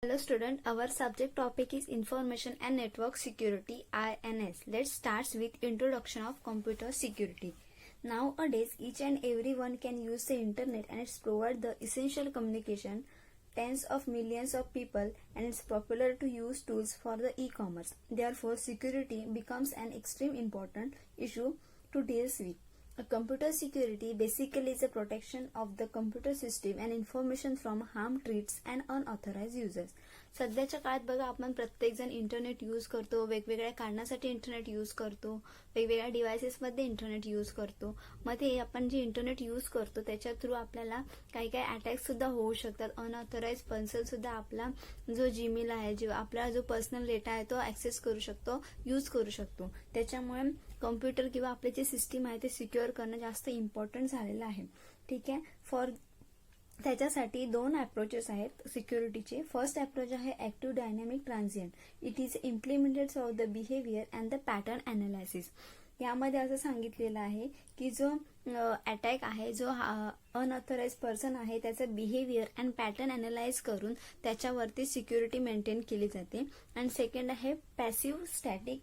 Hello student, our subject topic is Information and Network Security INS. Let's start with introduction of computer security. Nowadays, each and everyone can use the internet and it's provide the essential communication tens of millions of people and it's popular to use tools for the e-commerce. Therefore, security becomes an extreme important issue to deal with. A computer security basically is a protection of the computer system and information from harm threats and unauthorized users. सध्याच्या काळात बघा आपण प्रत्येक जण internet use करतो, वेगवेगळ्या कारणासाठी internet use करतो, वेगवेगळ्या डिव्हाइसेसमध्ये इंटरनेट यूज करतो. मग ते आपण जे इंटरनेट यूज करतो त्याच्या थ्रू आपल्याला काही काही अटॅक सुद्धा होऊ शकतात. अनऑथराइज पर्सन सुद्धा आपला जो जीमेल आहे, जो आपला जो पर्सनल डेटा आहे तो ऍक्सेस करू शकतो, यूज करू शकतो. त्याच्यामुळे कॉम्प्युटर किंवा आपले जे सिस्टीम आहे ते सिक्युअर करणं जास्त इम्पॉर्टंट झालेलं आहे. ठीक आहे. त्याच्यासाठी दोन अप्रोचेस आहेत सिक्युरिटीचे. फर्स्ट अप्रोच आहे active dynamic transient. It is implemented of the behaviour and the pattern analysis. यामध्ये असं सांगितलेलं आहे की जो अटॅक आहे, जो अनऑथराइज पर्सन आहे त्याचा बिहेवियर अँड पॅटर्न अनालाइज करून त्याच्यावरती सिक्युरिटी मेंटेन केली जाते. आणि सेकंड आहे पॅसिव्ह स्टॅटिक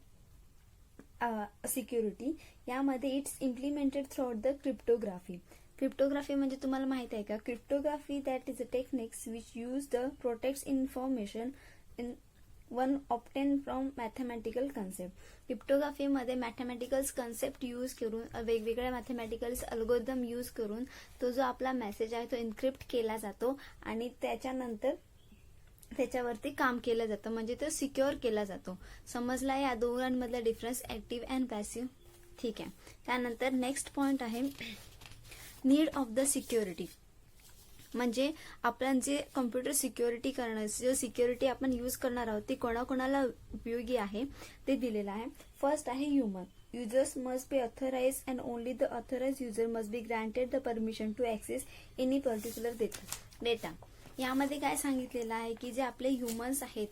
सिक्युरिटी. यामध्ये it's implemented through the cryptography. Cryptography म्हणजे तुम्हाला माहित आहे का? Cryptography that is a techniques which use the protects information in one obtain from mathematical concept. क्रिप्टोग्राफीमध्ये मॅथमॅटिकल्स कन्सेप्ट यूज करून, वेगवेगळ्या मॅथमॅटिकल्स अल्गोरिदम यूज करून तो जो आपला मेसेज आहे तो एन्क्रिप्ट केला जातो आणि त्याच्यानंतर त्याच्यावरती काम केलं जातं, म्हणजे तो सिक्युअर केला जातो. समजला या दोघांमधला डिफरन्स, ऍक्टिव्ह अँड पॅसिव्ह? ठीक आहे. त्यानंतर नेक्स्ट पॉइंट आहे नीड ऑफ द सिक्युरिटी. म्हणजे आपण जे कम्प्युटर सिक्युरिटी करणं, जो सिक्युरिटी आपण यूज करणार आहोत ती कोणाकोणाला उपयोगी आहे ते दिलेलं आहे. फर्स्ट आहे human. Users must be authorized and only the authorized user must be granted the permission to access any particular data. यामध्ये काय सांगितलेलं आहे की जे आपले ह्युमन्स आहेत,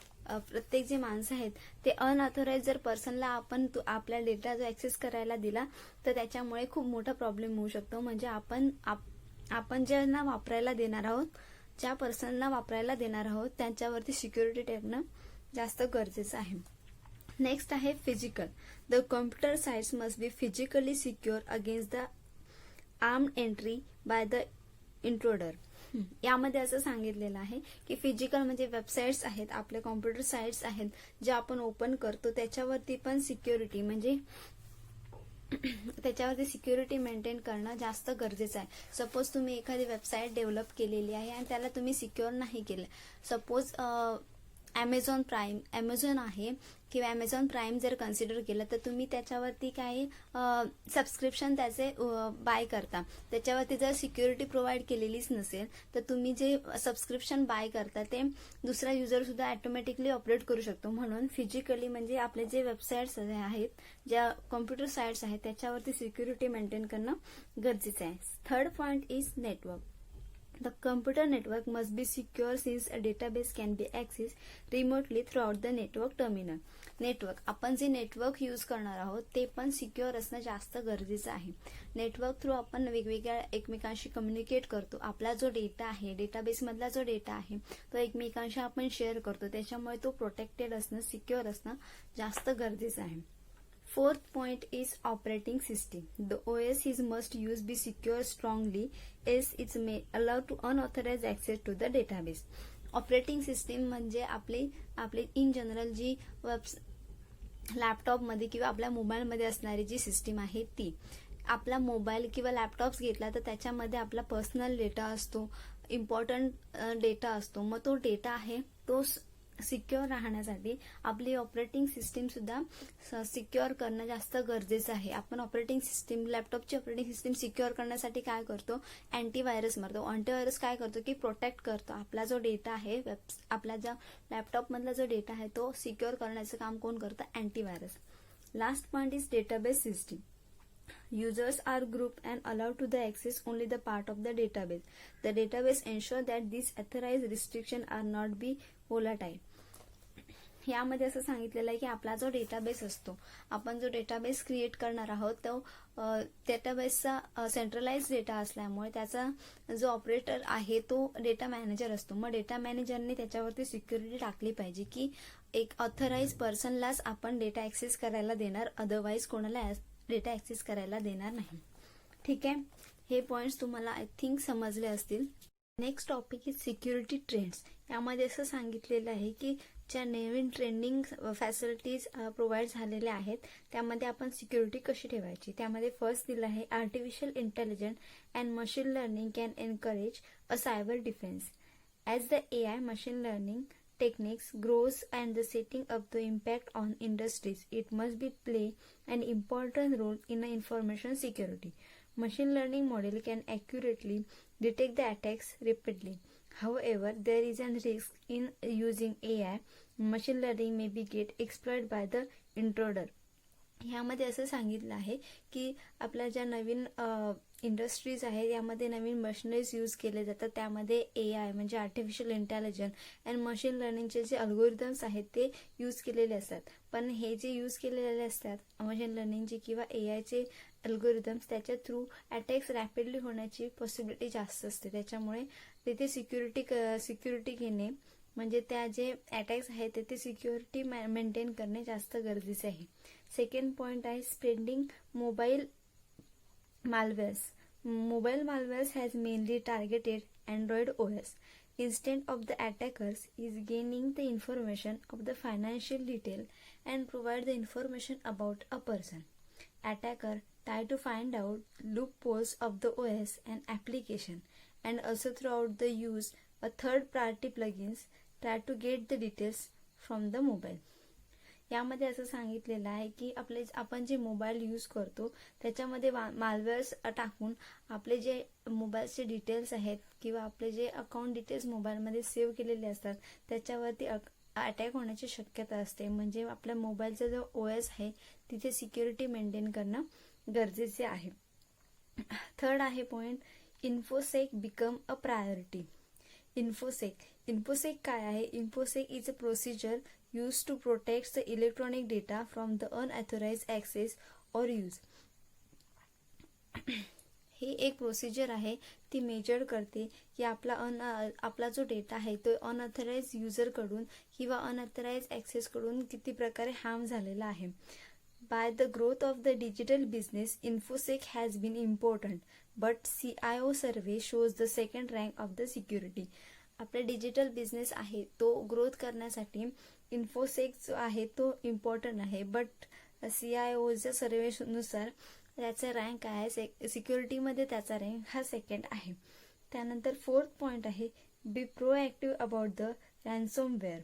प्रत्येक जे माणसं आहेत ते अनऑथोराइज जर पर्सनला आपण आपला डेटा जो ऍक्सेस करायला दिला तर त्याच्यामुळे खूप मोठा प्रॉब्लेम होऊ शकतो. म्हणजे आपण ज्यांना वापरायला देणार आहोत, ज्या पर्सनला वापरायला देणार आहोत त्यांच्यावरती सिक्युरिटी ठेवणं जास्त गरजेचं आहे. नेक्स्ट आहे physical. The computer sites must be physically secure against the armed entry by the intruder. यामध्ये असं सांगितलेलं आहे की फिजिकल म्हणजे वेबसाईट्स आहेत, आपले कॉम्प्युटर साइट्स आहेत जे आपण ओपन करतो त्याच्यावरती पण सिक्युरिटी म्हणजे त्याच्यावरती सिक्युरिटी मेंटेन करणं जास्त गरजेचं आहे. सपोज तुम्ही एखादी वेबसाईट डेव्हलप केलेली आहे आणि त्याला तुम्ही सिक्युअर नाही केलं. सपोज अमेझॉन आहे किंवा अमेझॉन प्राईम जर कन्सिडर केलं तर तुम्ही त्याच्यावरती काही सबस्क्रिप्शन त्याचे बाय करता, त्याच्यावरती जर सिक्युरिटी प्रोव्हाइड केलेलीच नसेल तर तुम्ही जे सबस्क्रिप्शन बाय करता ते दुसरा युजर सुद्धा ऑटोमॅटिकली ऑपरेट करू शकतो. म्हणून फिजिकली म्हणजे आपले जे वेबसाईट्स आहेत, ज्या कॉम्प्युटर साइट्स आहेत त्याच्यावरती सिक्युरिटी मेंटेन करणं गरजेचं आहे. Third point is network. The computer network must be secure since a database can be accessed remotely throughout the network terminal. Network, आपण जे नेटवर्क यूज करणार आहोत ते पण सिक्युअर असणं जास्त गरजेचं आहे. नेटवर्क थ्रू आपण वेगवेगळ्या एकमेकांशी कम्युनिकेट करतो. आपला जो डेटा आहे, डेटाबेस मधला जो डेटा आहे तो एकमेकांशी आपण शेअर करतो. त्याच्यामुळे तो प्रोटेक्टेड असणं, सिक्युअर असणं जास्त गरजेचं आहे. Fourth point is operating system. The OS is must use be secure strongly as it may allow to unauthorized access to the database. Operating system म्हणजे आपली इन जनरल जी लॅपटॉप मध्ये किंवा आपल्या मोबाईल मध्ये असणारी जी सिस्टीम आहे ती. आपला मोबाईल किंवा लॅपटॉप घेतला तर त्याच्यामध्ये आपला पर्सनल डेटा असतो, इम्पॉर्टंट डेटा असतो. मग तो डेटा आहे तो सिक्युअर राहण्यासाठी आपली ऑपरेटिंग सिस्टीम सुद्धा सिक्युअर करणं जास्त गरजेचं आहे. आपण ऑपरेटिंग सिस्टीम, लॅपटॉपची ऑपरेटिंग सिस्टीम सिक्युअर करण्यासाठी काय करतो? अँटीव्हायरस मारतो. अँटीव्हायरस काय करतो की प्रोटेक्ट करतो आपला जो डेटा आहे, आपला ज्या लॅपटॉप मधला जो डेटा आहे तो सिक्युअर करण्याचं काम कोण करतं? Antivirus. Last point is database system. Users are grouped and allowed to the access only the part of the database. The database ensure that these authorized restrictions are not be volatile. यामध्ये असं सांगितलेलं आहे की आपला जो database असतो, आपण जो डेटाबेस क्रिएट करणार आहोत तो डेटाबेसचा सेंट्रलाइज डेटा असल्यामुळे त्याचा जो ऑपरेटर आहे तो डेटा मॅनेजर असतो. मग डेटा मॅनेजरने त्याच्यावरती सिक्युरिटी टाकली पाहिजे की एक ऑथराइज पर्सनलाच आपण डेटा ऍक्सेस करायला देणार, अदरवाईज कोणाला डेटा ऍक्सेस करायला देणार नाही. ठीक आहे, हे पॉइंट्स तुम्हाला आय थिंक समजले असतील. Next topic is security trends. यामध्ये असं सांगितलेलं आहे की ज्या नवीन ट्रेंडिंग फॅसिलिटीज प्रोव्हाइड झालेल्या आहेत त्यामध्ये आपण सिक्युरिटी कशी ठेवायची. त्यामध्ये फर्स्ट दिलं आहे artificial intelligence and machine learning can encourage a cyber defence. As the AI machine learning techniques grows and the setting up the impact on industries, it must be play an important role in information security. Machine learning model can accurately detect the attacks rapidly. However, there is a risk in using AI. Machine learning may be get exploited by the intruder. ह्यामध्ये असं सांगितलं आहे की आपल्या ज्या नवीन industries आहेत यामध्ये नवीन machineries use केले जातात. त्यामध्ये AI म्हणजे आर्टिफिशियल इंटेलिजन्स अँड मशीन लर्निंगचे जे अल्गोरिदम्स आहेत ते यूज केलेले असतात. पण हे जे यूज केलेले असतात मशीन लर्निंगचे किंवा AIचे अल्गोरिदम्स त्याच्या थ्रू अटॅक्स रॅपिडली होण्याची पॉसिबिलिटी जास्त असते. त्याच्यामुळे तिथे सिक्युरिटी घेणे म्हणजे त्या जे अटॅक्स आहेत तिथे सिक्युरिटी मेंटेन करणे जास्त गरजेचे आहे. सेकंड पॉइंट आहे spreading mobile malwares. Mobile malwares has mainly targeted Android OS. Instead of the attackers is gaining the information of the financial detail and provide the information about a person. Attacker try to find out loopholes of the OS and application and also throughout the use a third party plugins try to get the details from the mobile. यामध्ये असं सांगितलेलं आहे की आपण जे mobile use करतो त्याच्यामध्ये मालवेअर्स टाकून आपले जे मोबाईलचे डिटेल्स आहेत किंवा आपले जे अकाउंट डिटेल्स मोबाईलमध्ये सेव्ह केलेले असतात त्याच्यावरती अटॅक होण्याची शक्यता असते. म्हणजे आपल्या मोबाईलचा जो OS आहे तिथे सिक्युरिटी मेंटेन करणं गरजेचे आहे. थर्ड आहे point InfoSec become a priority. InfoSec काय आहे. InfoSec is a procedure used to protect the electronic data from the unauthorized access or use. ही एक प्रोसिजर आहे ती मेजर करते की आपला जो डेटा आहे तो अनऑथराइज युजर कडून किंवा अनऑथराइज ऍक्सेस कडून किती प्रकारे हार्म झालेला आहे. By the growth of the digital business infosec has been important but CIO survey shows the second rank of the security. आपला डिजिटल बिझनेस आहे तो ग्रोथ करण्यासाठी इन्फोसेक जो आहे तो इम्पॉर्टंट आहे. बट CIOच्या सर्वेनुसार त्याचा रँक आहे सिक्युरिटीमध्ये त्याचा रँक हा सेकंड आहे. त्यानंतर फोर्थ पॉइंट आहे be proactive about the ransomware.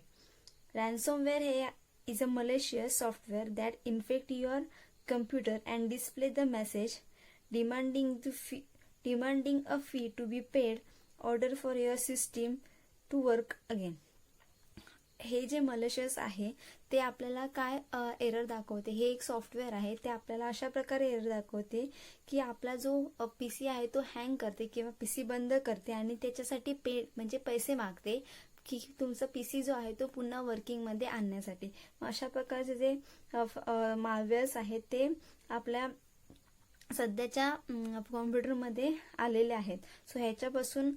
Ransomware हे is a malicious software that infect your computer and display the message demanding a fee to be paid order for your system to work again. हे जे malicious आहे ते आपल्याला काय error दाखवते. हे एक सॉफ्टवेअर आहे ते आपल्याला अशा प्रकारे एरर दाखवते की आपला जो PC आहे तो हँग करते किंवा PC बंद करते आणि त्याच्यासाठी म्हणजे पैसे मागते की तुमचा PC जो आहे तो पुन्हा वर्किंगमध्ये आणण्यासाठी. अशा प्रकारचे जे मालवेअर्स आहेत ते आपल्या सध्याच्या कॉम्प्युटरमध्ये आलेले आहेत. सो ह्याच्यापासून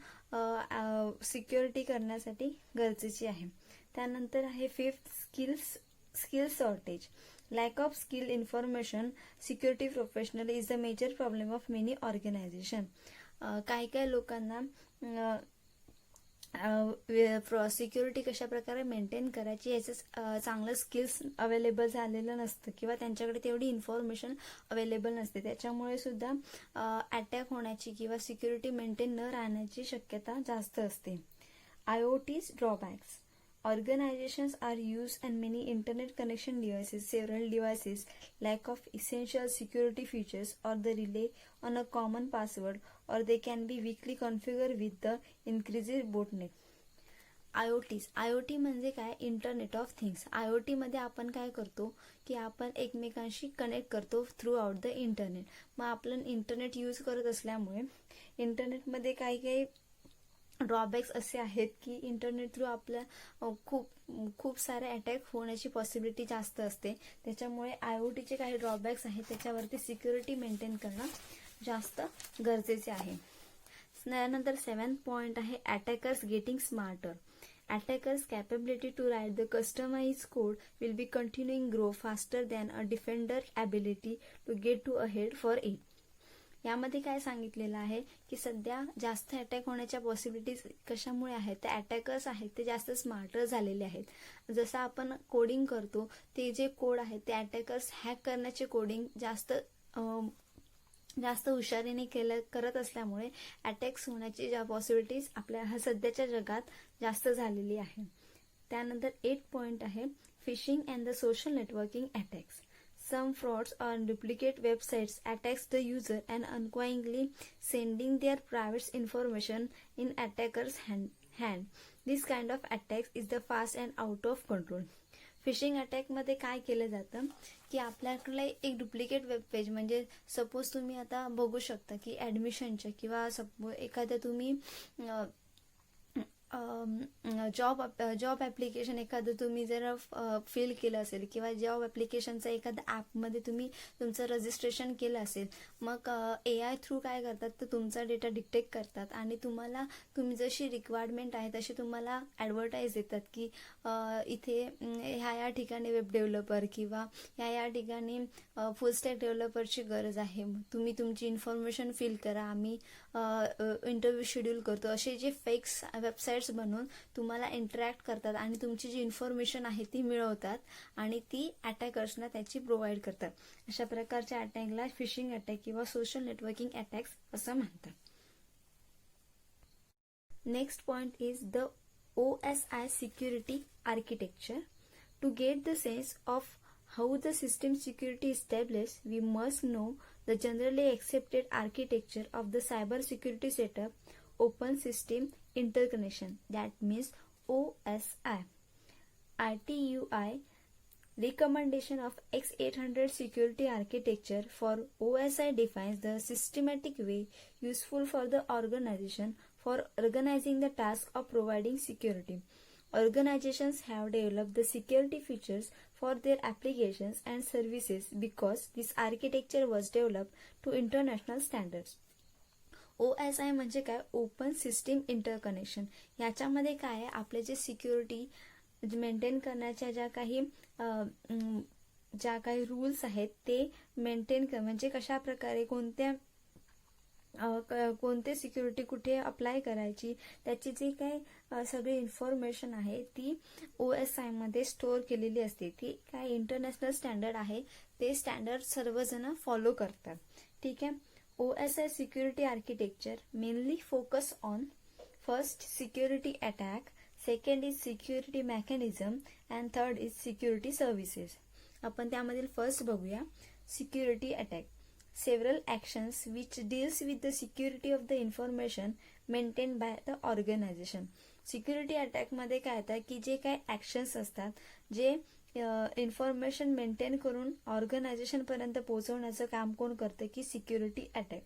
सिक्युरिटी करण्यासाठी गरजेची आहे. त्यानंतर आहे fifth skill shortage. Lack of skill information security professional is the major problem of many organisation. काही लोकांना सिक्युरिटी कशा प्रकारे मेंटेन करायची याचं चांगलं स्किल्स अवेलेबल झालेलं नसतं किंवा त्यांच्याकडे तेवढी इन्फॉर्मेशन अवेलेबल नसते. त्याच्यामुळे सुद्धा अटॅक होण्याची किंवा सिक्युरिटी मेंटेन न राहण्याची शक्यता जास्त असते. IoT's drawbacks. Organizations are used and many internet connection devices, several devices, lack of essential security features or the rely on a common password or they can be weakly configured with the increased botnet. IoT म्हणजे काय. Internet of things. IoT मध्ये आपण काय करतो की आपण एकमेकांशी connect करतो थ्रू आउट द इंटरनेट. मग आपण इंटरनेट यूज करत असल्यामुळे इंटरनेटमध्ये काही ड्रॉबॅक्स असे आहेत की इंटरनेट थ्रू आपल्या खूप सारे अटॅक होण्याची पॉसिबिलिटी जास्त असते. त्याच्यामुळे IoTचे काही ड्रॉबॅक्स आहेत, त्याच्यावरती सिक्युरिटी मेंटेन करणं जास्त गरजेचे आहे. त्यानंतर 7th पॉइंट आहे attackers getting smarter. Attackers' capability to write the customized code will be continuing grow faster than a defender ability to get to ahead for it. यामध्ये काय सांगितलेलं आहे की सध्या जास्त अटॅक होण्याच्या पॉसिबिलिटीज कशामुळे आहेत, ते अटॅकर्स आहेत ते जास्त स्मार्टर झालेले आहेत. जसं आपण कोडिंग करतो, ते जे कोड आहेत ते अटॅकर्स हॅक करण्याचे कोडिंग जास्त हुशारीने करत असल्यामुळे अटॅक्स होण्याची ज्या पॉसिबिलिटीज आपल्या सध्याच्या जगात जास्त झालेली आहे. त्यानंतर 8th पॉइंट आहे fishing and the social networking attacks. Some frauds or duplicate websites attacks the user and unknowingly sending their private information in attackers' hand. This kind of attacks is the fast and out of control. Phishing अटॅकमध्ये काय केलं जातं की आपल्याकडे एक duplicate web page, म्हणजे suppose तुम्ही आता बघू शकता की ॲडमिशनच्या किंवा एखाद्या तुम्ही जॉब ॲप्लिकेशन एखादं तुम्ही जर फिल केलं असेल किंवा जॉब ॲप्लिकेशनचा एखाद्या ॲपमध्ये तुम्ही तुमचं रजिस्ट्रेशन केलं असेल, मग AI थ्रू काय करतात तर तुमचा डेटा डिटेक्ट करतात आणि तुम्ही जशी रिक्वायरमेंट आहे तशी तुम्हाला ॲडव्हर्टाईज देतात की इथे ह्या ठिकाणी वेब डेव्हलपर किंवा ह्या ठिकाणी फुल स्टॅक डेव्हलपरची गरज आहे, तुम्ही तुमची इन्फॉर्मेशन फिल करा, आम्ही इंटरव्ह्यू शेड्यूल करतो. असे जे फेक्स वेबसाईट्स बनवून तुम्हाला इंटरॅक्ट करतात आणि तुमची जी इन्फॉर्मेशन आहे ती मिळवतात आणि ती अटॅकर्सना त्याची प्रोव्हाइड करतात. अशा प्रकारच्या अटॅकला फिशिंग अटॅक किंवा सोशल नेटवर्किंग अटॅक्स असं म्हणतात. Next point is the OSI security architecture. To get the sense of how the system security is established, we must know the generally accepted architecture of the cyber security setup, Open System Interconnection, that means OSI. ITUI recommendation of X800 security architecture for OSI defines the systematic way useful for the organization for organizing the task of providing security. Organizations have developed the security features for their applications and services because this architecture was developed to international standards. OSI म्हणजे काय, open system interconnection. याच्यामध्ये काय आहे, आपले जे security maintain करण्याच्या ज्या काही रूल्स आहेत ते मेंटेन म्हणजे कशा प्रकारे कोणते सिक्युरिटी कुठे अप्लाय करायची, त्याची जी काही सगळी इन्फॉर्मेशन आहे ती OSI मध्ये स्टोअर केलेली असते. ती काय इंटरनॅशनल स्टँडर्ड आहे, ते स्टँडर्ड सर्वजण फॉलो करतात. ठीक आहे. OSI security architecture mainly focus on first security attack, second is security mechanism and third is security services. आपण त्यामधील फर्स्ट बघूया, security attack. Several actions which deals with the security of the information maintained by the organization. Security attack मध्ये काय येतं की जे काही actions असतात, जे इन्फॉर्मेशन मेंटेन करून ऑर्गनायझेशन पर्यंत पोहोचवण्याचं काम कोण करतं की सिक्युरिटी अटॅक.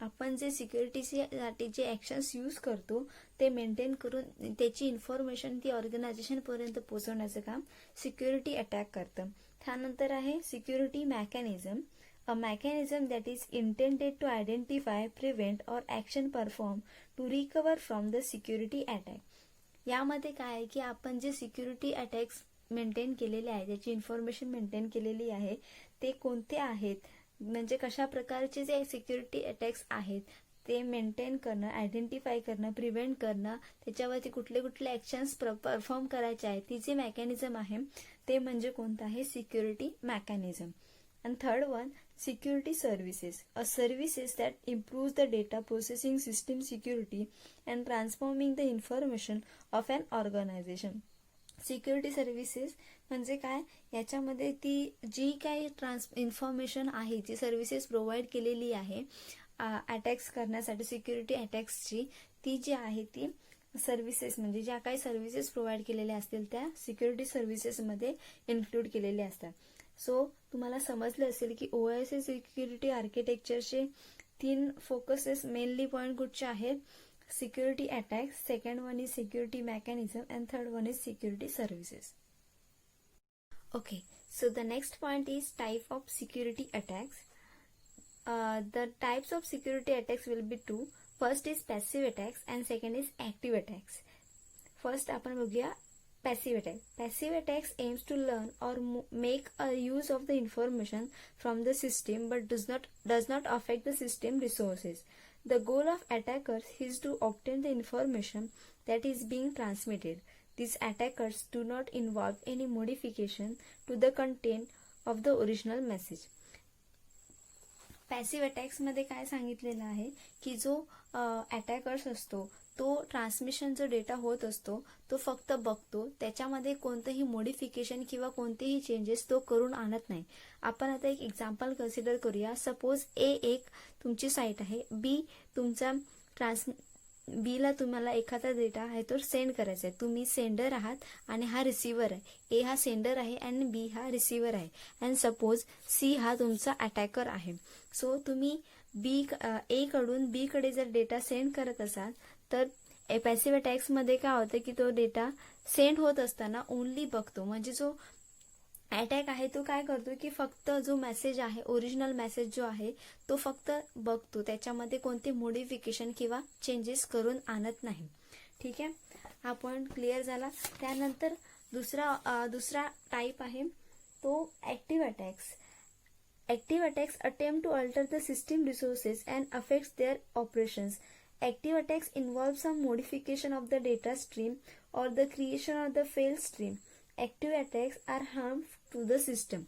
आपण जे सिक्युरिटीसाठी जे ऍक्शन्स यूज करतो ते मेंटेन करून त्याची इन्फॉर्मेशन ती ऑर्गनायझेशन पर्यंत पोहोचवण्याचं काम सिक्युरिटी अटॅक करतं. त्यानंतर आहे security mechanism. A mechanism that is intended to identify, prevent or action perform to recover from the security attack. यामध्ये काय आहे की आपण जे सिक्युरिटी अटॅक्स मेंटेन केलेले आहे, त्याची इन्फॉर्मेशन मेंटेन केलेली आहे, ते कोणते आहेत, म्हणजे कशा प्रकारचे जे सिक्युरिटी अटॅक्स आहेत ते मेंटेन करणं, आयडेंटिफाय करणं, प्रिव्हेंट करणं, त्याच्यावरती कुठले कुठले ऍक्शन्स परफॉर्म करायचे आहेत, ती जे मेकॅनिझम आहे ते म्हणजे कोणतं आहे, security mechanism. And third one, security services. A services that improves the data processing system security and transforming the information of an organization. Security services म्हणजे काय, याच्यामध्ये ती जी काही इन्फॉर्मेशन आहे, जी सर्व्हिसेस प्रोव्हाइड केलेली आहे अटॅक्स करण्यासाठी, सिक्युरिटी अटॅक्सची, ती जी आहे ती सर्व्हिसेस म्हणजे ज्या काही सर्व्हिसेस प्रोव्हाइड केलेल्या असतील त्या सिक्युरिटी सर्व्हिसेसमध्ये इन्क्लूड केलेल्या असतात. सो तुम्हाला समजलं असेल की OSI सिक्युरिटी आर्किटेक्चरचे 3 फोकसेस मेनली पॉईंट कुठचे आहेत, security attacks, second one is security mechanism, and third one is security services. Okay, so the next point is type of security attacks. The types of security attacks will be two. First is passive attacks and second is active attacks. First आपण बघूया passive attack. Passive attacks aims to learn or make a use of the information from the system but does not affect the system resources. The goal of attackers is to obtain the information that is being transmitted. These attackers do not involve any modification to the content of the original message. Passive अटॅक्समध्ये काय सांगितलेलं आहे की जो अटॅकर्स असतो तो transmission जो data होत असतो तो फक्त बघतो, त्याच्यामध्ये कोणतंही मॉडिफिकेशन किंवा कोणतेही चेंजेस तो करून आणत नाही. आपण आता एक एक्झाम्पल कन्सिडर करूया. सपोज ए एक तुमची साईट आहे, बी तुमचा बी ला तुम्हाला एखादा डेटा आहे तो सेंड करायचा आहे. तुम्ही सेंडर आहात आणि हा रिसिव्हर आहे. ए हा सेंडर आहे आणि बी हा रिसिव्हर आहे. अँड सपोज सी हा तुमचा अटॅकर आहे. सो तुम्ही ए कडून बी कडे जर डेटा सेंड करत असाल तर पॅसिव्ह अटॅक्स मध्ये काय होतं की तो डेटा सेंड होत असताना ओनली बघतो. म्हणजे जो अटॅक आहे तो काय करतो की फक्त जो मेसेज आहे, ओरिजिनल मेसेज जो आहे तो फक्त बघतो, त्याच्यामध्ये कोणते मॉडिफिकेशन किंवा चेंजेस करून आणत नाही. ठीक आहे, हा पॉइंट क्लिअर झाला. त्यानंतर दुसरा टाइप आहे तो active attacks. Active attacks attempt to alter the system resources and affects their operations. Active attacks involve some modification of the data stream or the creation of the fail stream. Active attacks are harmful to the system.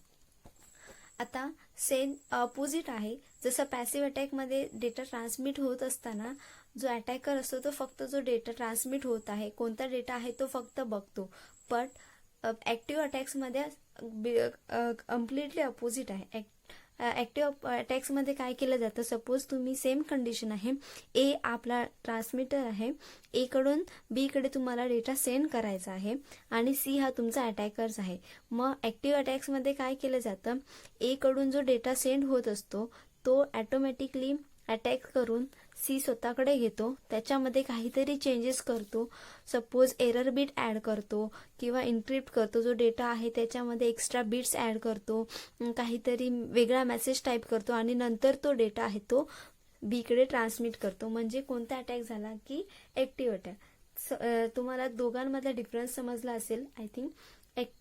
आता same opposite आहे. जसं passive attack मध्ये data transmit होत असताना जो attacker असतो तो फक्त जो डेटा ट्रान्समिट होत आहे, कोणता डेटा आहे तो फक्त बघतो. बट ऍक्टिव्ह अटॅक्स मध्ये कम्प्लिटली अपोजिट आहे. ऍक्टिव्ह अटॅक्स मध्ये काय केलं जातं, सपोज तुम्ही सेम कंडिशन आहे, ए आपला ट्रान्समिटर आहे, ए कडून बी कडे तुम्हाला डेटा सेंड करायचा आहे आणि सी हा तुमचा अटॅकर्स आहे. मग ऍक्टिव्ह अटॅक्स मध्ये काय केलं जातं, ए कडून जो डेटा सेंड होत असतो तो ऑटोमॅटिकली अटॅक करून सी स्वतःकडे घेतो, त्याच्यामध्ये काहीतरी चेंजेस करतो. सपोज एरर बीट ऍड करतो किंवा इन्क्रिप्ट करतो, जो डेटा आहे त्याच्यामध्ये एक्स्ट्रा बीट्स ऍड करतो, काहीतरी वेगळा मेसेज टाईप करतो आणि नंतर तो डेटा आहे तो बी कडे ट्रान्समिट करतो. म्हणजे कोणता अटॅक झाला की ऍक्टिव्ह अटॅक. तुम्हाला दोघांमधला डिफरन्स समजला असेल आय थिंक.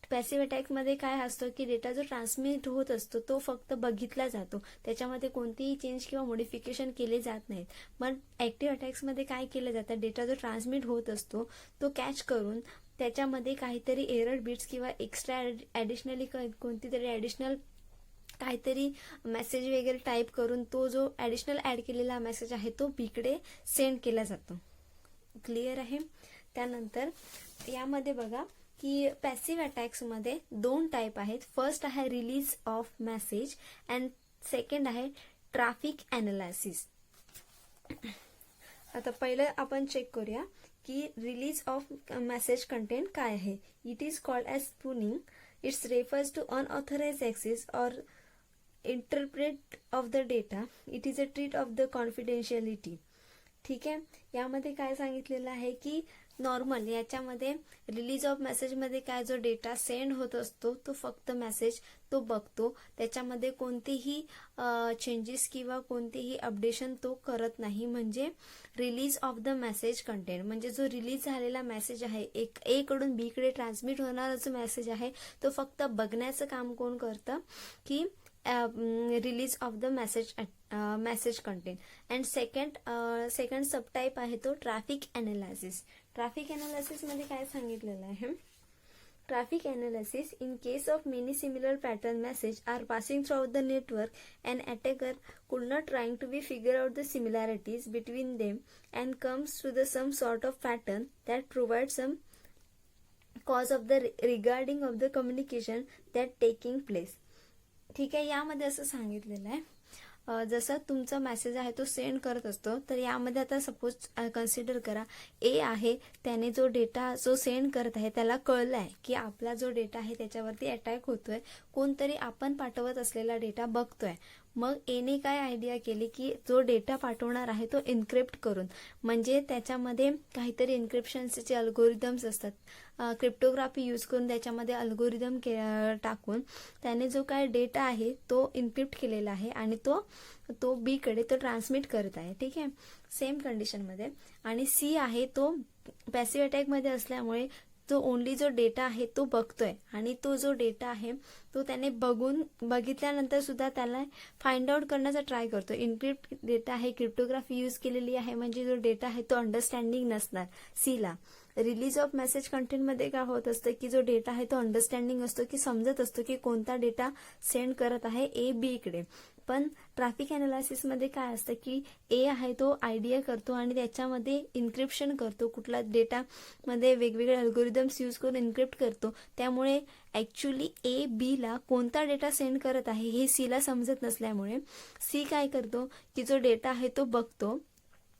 पॅसिव्ह अटॅक मध्ये काय असतं की डेटा जो ट्रान्समिट होत असतो तो फक्त बघितला जातो, त्याच्यामध्ये कोणतीही चेंज किंवा मॉडिफिकेशन केले जात नाहीत. पण ऍक्टिव्ह अटॅक्स मध्ये काय केलं जातं, डेटा जो ट्रान्समिट होत असतो तो कॅच करून त्याच्यामध्ये काहीतरी एरर बिट्स किंवा एक्स्ट्रा ऍडिशनली कोणती तरी ऍडिशनल काहीतरी मेसेज वगैरे टाईप करून तो जो ऍडिशनल ऍड केलेला मेसेज आहे तो बीकडे सेंड केला जातो. क्लिअर आहे. त्यानंतर यामध्ये बघा की पॅसिव्ह अटॅक्स मध्ये दोन टाईप आहेत. फर्स्ट आहे release of message and second आहे ट्रॅफिक अनालिसिस. आता पहिलं आपण चेक करूया की रिलीज ऑफ मेसेज कंटेंट काय आहे. It is called as spoofing. It's refers to unauthorized access or interpret of the data. It is a threat of the confidentiality. ठीक आहे, यामध्ये काय सांगितलेलं आहे की नॉर्मल याच्यामध्ये रिलीज ऑफ मेसेज मध्ये काय जो डेटा सेंड होत असतो तो फक्त मेसेज तो बघतो, त्याच्यामध्ये कोणतेही चेंजेस किंवा कोणतेही अपडेशन तो करत नाही. म्हणजे release of the message content म्हणजे जो रिलीज झालेला मेसेज आहे, ए कडून बी कडे ट्रान्समिट होणारा जो मेसेज आहे तो फक्त बघण्याचं काम कोण करतं की release of the message content. And second सबटाईप आहे तो ट्रॅफिक अनालिसिस. ट्रॅफिक अनालिसिस मध्ये काय सांगितलेलं आहे, traffic analysis in case of many similar pattern message are passing through out the network and attacker could not trying to be figure out the similarities between them and comes to the some sort of pattern that provide some cause of the regarding of the communication that taking place. ठीक आहे, यामध्ये असं सांगितलेलं आहे जसं तुमचा message आहे तो सेंड करत असतो, तर यामध्ये आता सपोज कन्सिडर करा ए आहे, त्याने जो डेटा जो सेंड करत आहे त्याला कळलं आहे की आपला जो डेटा आहे त्याच्यावरती अटॅक होतोय, कोणतरी आपण पाठवत असलेला डेटा बघतोय. मग एने काय आयडिया केली की जो डेटा पाठवणार आहे तो इन्क्रिप्ट करून, म्हणजे त्याच्यामध्ये काहीतरी इन्क्रिप्शनचे अल्गोरिदम्स असतात, क्रिप्टोग्राफी यूज करून त्याच्यामध्ये अल्गोरिदम टाकून त्याने जो काय डेटा आहे तो इन्क्रिप्ट केलेला आहे आणि तो बी कडे तो ट्रान्समिट करत आहे. ठीक आहे, सेम कंडिशनमध्ये. आणि सी आहे तो पॅसिव्ह अटॅकमध्ये असल्यामुळे तो ओनली जो डेटा आहे तो बघतोय आणि तो जो डेटा आहे तो त्याने बघितल्यानंतर सुद्धा त्याला फाइंड आउट करण्याचा ट्राय करतो. इन्क्रिप्ट डेटा आहे, क्रिप्टोग्राफी यूज केलेली आहे, म्हणजे जो डेटा आहे तो अंडरस्टँडिंग नसणार सीला. रिलीज ऑफ मेसेज कंटेंटमध्ये काय होत असतं की जो डेटा आहे तो अंडरस्टँडिंग असतो, की समजत असतो की कोणता डेटा सेंड करत आहे ए बी कडे. पण ट्रॅफिक अनालिसिसमध्ये काय असतं की ए आहे तो आयडिया करतो आणि त्याच्यामध्ये इन्क्रिप्शन करतो, कुठला डेटामध्ये वेगवेगळे अल्गोरिदम्स यूज करून इन्क्रिप्ट करतो. त्यामुळे ऍक्च्युली ए बी ला कोणता डेटा सेंड करत आहे हे सी ला समजत नसल्यामुळे सी काय करतो की जो डेटा आहे तो बघतो,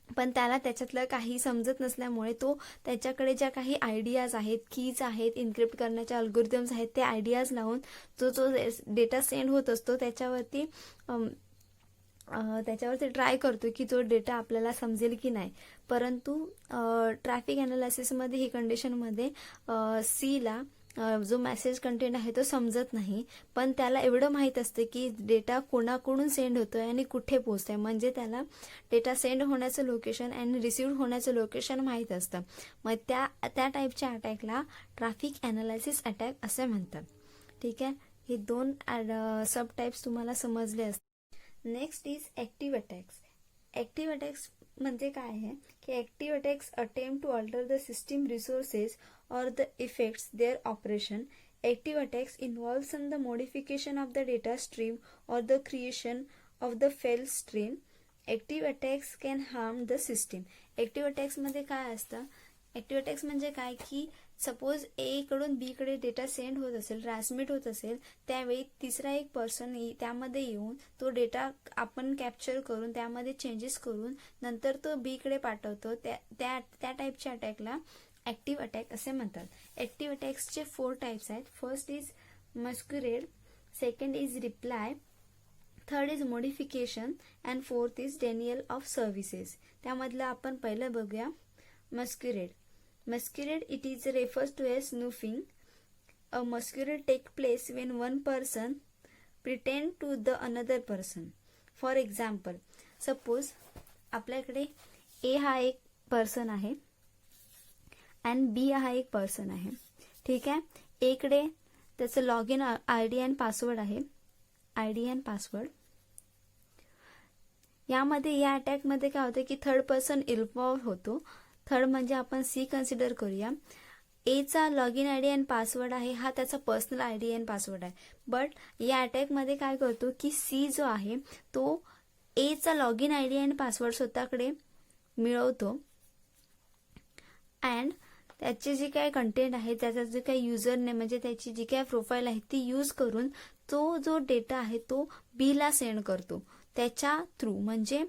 पण त्याला त्याच्यातलं काही समजत नसल्यामुळे तो त्याच्याकडे ज्या काही आयडियाज आहेत, कीज आहेत, इन्क्रिप्ट करण्याचे अल्गोरिदम्स आहेत, ते आयडियाज लावून जो डेटा सेंड होत असतो त्याच्यावरती ट्राय करतो की जो डेटा आपल्याला समजेल की नाही. परंतु ट्रॅफिक अनालिसिसमध्ये ही कंडिशनमध्ये सी ला जो मेसेज कंटेंट आहे तो समजत नाही, पण त्याला एवढं माहीत असते की डेटा कोणाकडून सेंड होतोय आणि कुठे पोहोचतोय, म्हणजे त्याला डेटा सेंड होण्याचं लोकेशन आणि रिसिव्ह होण्याचं लोकेशन माहीत असतं. मग त्या टाईपच्या अटॅकला ट्रॅफिक अनालिसिस अटॅक असे म्हणतात. ठीक आहे, हे दोन सब टाइप्स तुम्हाला समजले असतात. Next is active attacks. Active attacks म्हणजे काय आहे की active attacks attempt to alter the system resources or the affects their operation. Active attacks involves in the modification of the data stream or the creation of the fail stream. Active attacks can harm the system. Active attacks मध्ये काय असतं, active attacks म्हणजे काय की suppose ए कडून बी कडे data send होत असेल, ट्रान्समिट होत असेल, त्यावेळी तिसरा एक पर्सन त्यामध्ये येऊन तो डेटा आपण कॅप्चर करून त्यामध्ये चेंजेस करून नंतर तो बी कडे पाठवतो. त्या टाईपच्या अटॅकला ऍक्टिव्ह अटॅक असे म्हणतात. ऍक्टिव्ह अटॅक्सचे 4 टाइप्स आहेत. First is masquerade, second is replay, third is modification and fourth is denial of services. त्यामधलं आपण पहिलं बघूया मस्क्युरेड. Masquerade, it is refers to as snooping. A masquerade take place when one person pretend to the another person. For example, suppose आपल्याकडे ए हा एक person आहे and बी हा एक पर्सन आहे. ठीक आहे, ए कडे त्याचं log in ID and password आहे, आयडी अँड पासवर्ड. यामध्ये या अटॅक मध्ये काय होतं की थर्ड पर्सन इन्व्हॉल्व होतो. थर्ड म्हणजे आपण सी कन्सिडर करूया. ए चा log in ID and password आहे, हा त्याचा पर्सनल आयडी अँड पासवर्ड आहे. बट या अटॅक मध्ये काय करतो की सी जो आहे तो ए चा log in ID and password स्वतःकडे मिळवतो अँड त्याचे जे काय कंटेंट आहे, त्याचा जे काही युजर नेम म्हणजे त्याची जी काय प्रोफाईल आहे ती यूज करून तो जो डेटा आहे तो बी ला सेंड करतो त्याच्या थ्रू. म्हणजे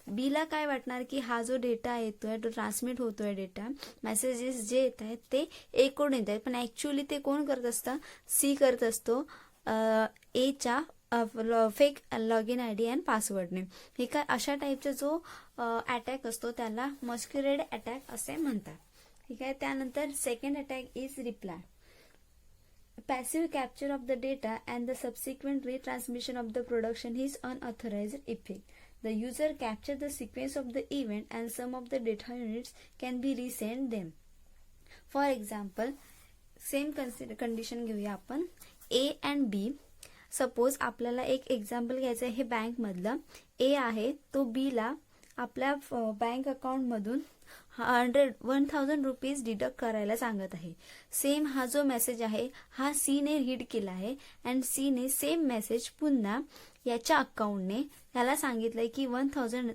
बी ला काय वाटणार की हा जो डेटा येतोय तो ट्रान्समिट होतोय, डेटा मेसेजेस जे येत आहेत ते ए कडून येत आहेत, पण ऍक्च्युअली ते कोण करत असतं, सी करत असतो ए च्या fake log in ID and पासवर्डने. हे काय अशा टाईपचा जो अटॅक असतो त्याला मस्क्युरेड अटॅक असे म्हणतात. ठीक आहे, त्यानंतर second attack is reply. Passive capture of the data and the subsequent retransmission of the production is unauthorized effect. The user capture the sequence of the event and some of the data units can be resend them. For example, same condition घेऊया आपण. A and B. Suppose आपल्याला एक example घ्यायचं आहे, हे bank मधलं. ए आहे तो बी ला आपल्या बँक अकाउंट मधून 1000 रुपीज डिडक्ट करायला सांगत आहे. सेम हा जो मेसेज आहे हा सी ने रीड केला आहे अँड सी ने सेम मेसेज पुन्हा याच्या अकाउंटने त्याला सांगितलंय की 1000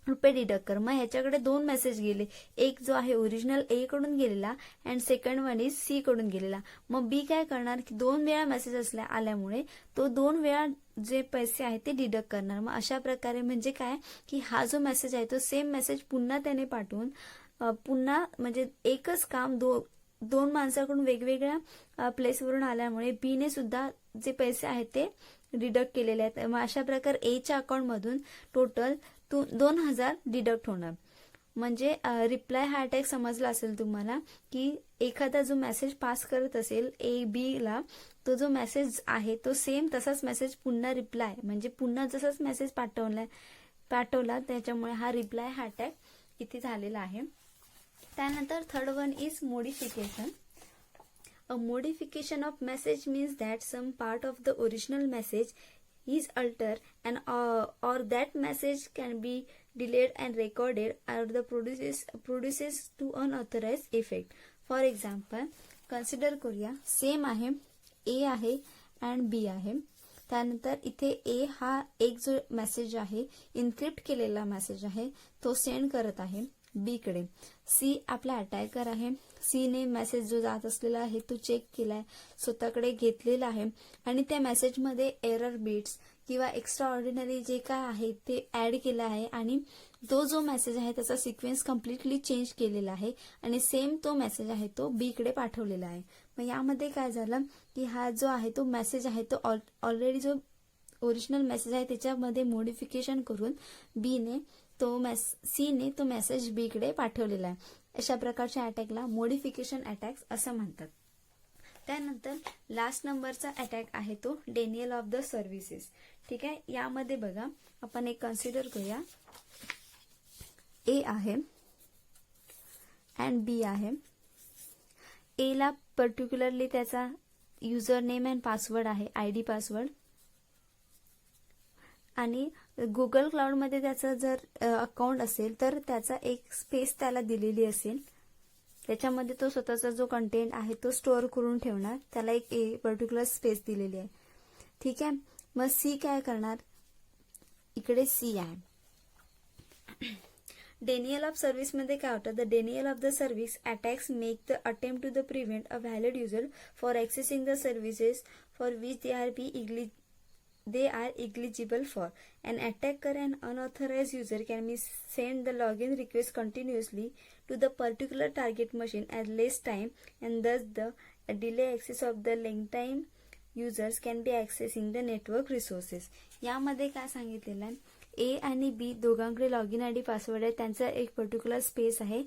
रुपये डिडक्ट कर. मग ह्याच्याकडे 2 मेसेज गेले, एक जो आहे ओरिजिनल ए कडून गेलेला and second one is C कडून गेलेला. मग बी काय करणार की 2 वेळा मेसेज आल्यामुळे तो 2 वेळा जे पैसे आहेत ते डिडक्ट करणार. मग अशा प्रकारे म्हणजे काय की हा जो मेसेज आहे तो सेम मेसेज पुन्हा त्याने पाठवून पुन्हा म्हणजे एकच काम दोन माणसाकडून वेगवेगळ्या प्लेसवरून आल्यामुळे बी ने सुद्धा जे पैसे आहेत ते डिडक्ट केलेले आहेत. मग अशा प्रकारे एच्या अकाउंटमधून टोटल 2000 डिडक्ट होणार. म्हणजे रिप्लाय हा अटॅक समजला असेल तुम्हाला की एखादा जो मेसेज पास करत असेल ए बी ला, तो जो मेसेज आहे तो सेम तसाच मेसेज पुन्हा रिप्लाय म्हणजे पुन्हा जसाच मेसेज पाठवला त्याच्यामुळे हा रिप्लाय हा अटॅक इथे झालेला आहे. त्यानंतर third one is modification. A modification of message means that some part of the original message is altered and or that message can be delayed and recorded or the produces to unauthorized effect. For example, consider करूया same आहे, A आहे and B आहे. त्यानंतर इथे A हा एक जो message आहे इन्क्रिप्ट केलेला मेसेज आहे तो सेंड करत आहे बी कडे. सी आपला अटॅकर आहे. सी ने मेसेज जो जात असलेला आहे तो चेक केलाय, स्वतःकडे घेतलेला आहे आणि त्या मेसेजमध्ये एरर बीट्स किंवा एक्स्ट्रा ऑर्डिनरी जे काय आहे ते ऍड केलं आहे आणि तो जो मेसेज आहे त्याचा सिक्वेन्स कम्प्लिटली चेंज केलेला आहे आणि सेम तो मेसेज आहे तो बी कडे पाठवलेला आहे. मग यामध्ये काय झालं की हा जो आहे तो मेसेज आहे तो ऑलरेडी जो ओरिजिनल मेसेज आहे त्याच्यामध्ये मॉडिफिकेशन करून सी ने तो मेसेज बी कडे पाठवलेला आहे. अशा प्रकारच्या अटॅकला मॉडिफिकेशन अटॅक्स असं म्हणतात. त्यानंतर लास्ट नंबरचा अटॅक आहे तो डेनियल ऑफ द सर्व्हिसेस. ठीक आहे, यामध्ये बघा आपण एक कन्सिडर करूया. ए आहे अँड बी आहे. ए ला पर्टिक्युलरली त्याचा युजर नेम अँड पासवर्ड आहे, आयडी पासवर्ड, आणि गुगल क्लाउडमध्ये त्याचा जर अकाउंट असेल तर त्याचा एक स्पेस त्याला दिलेली असेल, त्याच्यामध्ये तो स्वतःचा जो कंटेंट आहे तो स्टोअर करून ठेवणार, त्याला एक पर्टिक्युलर स्पेस दिलेली आहे. ठीक आहे, मग सी काय करणार, इकडे सी आहे. डेनियल ऑफ सर्व्हिस मध्ये काय होतं, the denial of the service attacks make the attempt to the prevent a valid user for accessing the services for which they are eligible for. An attacker and unauthorized user can be send the login request continuously to the particular target machine at less time and thus the delay access of the length time users can be accessing the network resources. यामध्ये काय सांगितलेलं आहे, ए आणि बी दोघांकडे login ID password आहे, त्यांचा एक particular space आहे,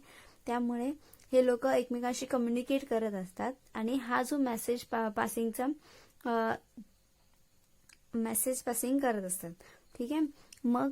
त्यामुळे हे लोक एकमेकांशी कम्युनिकेट करत असतात आणि हा जो मेसेज पासिंग करत असतात. ठीक आहे, मग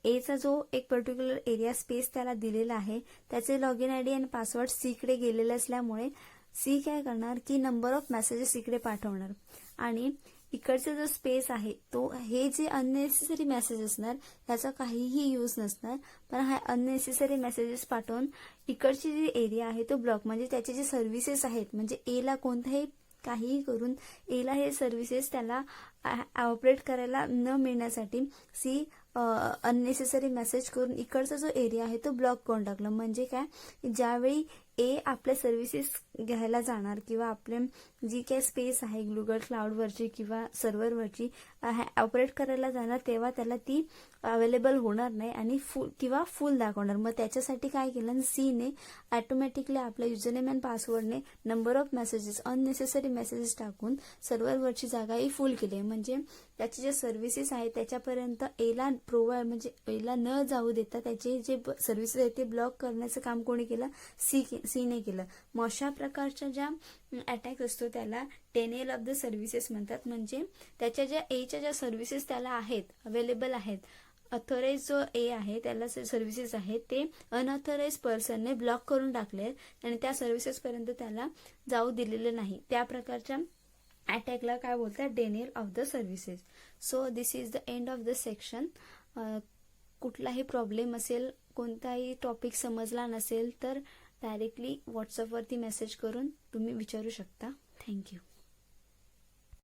एचा जो एक पर्टिक्युलर एरिया स्पेस त्याला दिलेला आहे त्याचे लॉगिन आयडी आणि पासवर्ड सी कडे गेलेले असल्यामुळे सी काय करणार की नंबर ऑफ मेसेजेस इकडे पाठवणार आणि इकडचा जो स्पेस आहे तो हे जे अननेसेसरी मेसेज असणार त्याचा काहीही यूज नसणार, पण हा अननेसेसरी मेसेजेस पाठवून इकडची जी एरिया आहे तो ब्लॉक म्हणजे त्याचे जे सर्व्हिसेस आहेत म्हणजे ए ला कोणताही काहीही करून एला हे सर्व्हिसेस त्याला ऑपरेट करायला न मिळण्यासाठी सी अननेसेसरी मेसेज करून इकडचा जो एरिया आहे तो ब्लॉक करून टाकला. म्हणजे काय, ज्यावेळी ए आपल्या सर्व्हिसेस घ्यायला जाणार किंवा आपले जी काही स्पेस आहे गुगल क्लाउडवरची किंवा सर्व्हरवरची ऑपरेट करायला जाणार तेव्हा त्याला ती अवेलेबल होणार नाही आणि फुल दाखवणार. मग त्याच्यासाठी काय केलं, सी ने ऑटोमॅटिकली आपल्या युजरनेम अँड पासवर्डने number of messages unnecessary messages टाकून सर्व्हरवरची जागाही फुल केली. म्हणजे त्याचे जे सर्व्हिसेस आहेत त्याच्यापर्यंत एला म्हणजे एला न जाऊ देता त्याचे जे सर्व्हिसेस आहेत ते ब्लॉक करण्याचं काम कोणी केलं, सीने केलं. मग अशा प्रकारच्या ज्या अटॅक असतो त्याला डेनियल ऑफ द सर्व्हिसेस म्हणतात. म्हणजे त्याच्या ज्या एच्या ज्या सर्व्हिसेस त्याला आहेत अवेलेबल आहेत, ऑथोराइज जो ए आहे त्याला सर्व्हिसेस आहेत ते अनऑथोराइज पर्सनने ब्लॉक करून टाकले आणि त्या सर्व्हिसेस पर्यंत त्याला जाऊ दिलेले नाही. त्या प्रकारच्या अटॅकला काय बोलतात, Daniel of the services. So this is the end of the section. कुठलाही प्रॉब्लेम असेल, कोणताही टॉपिक समजला नसेल तर डायरेक्टली व्हॉट्सअपवरती मेसेज करून तुम्ही विचारू शकता. थँक्यू.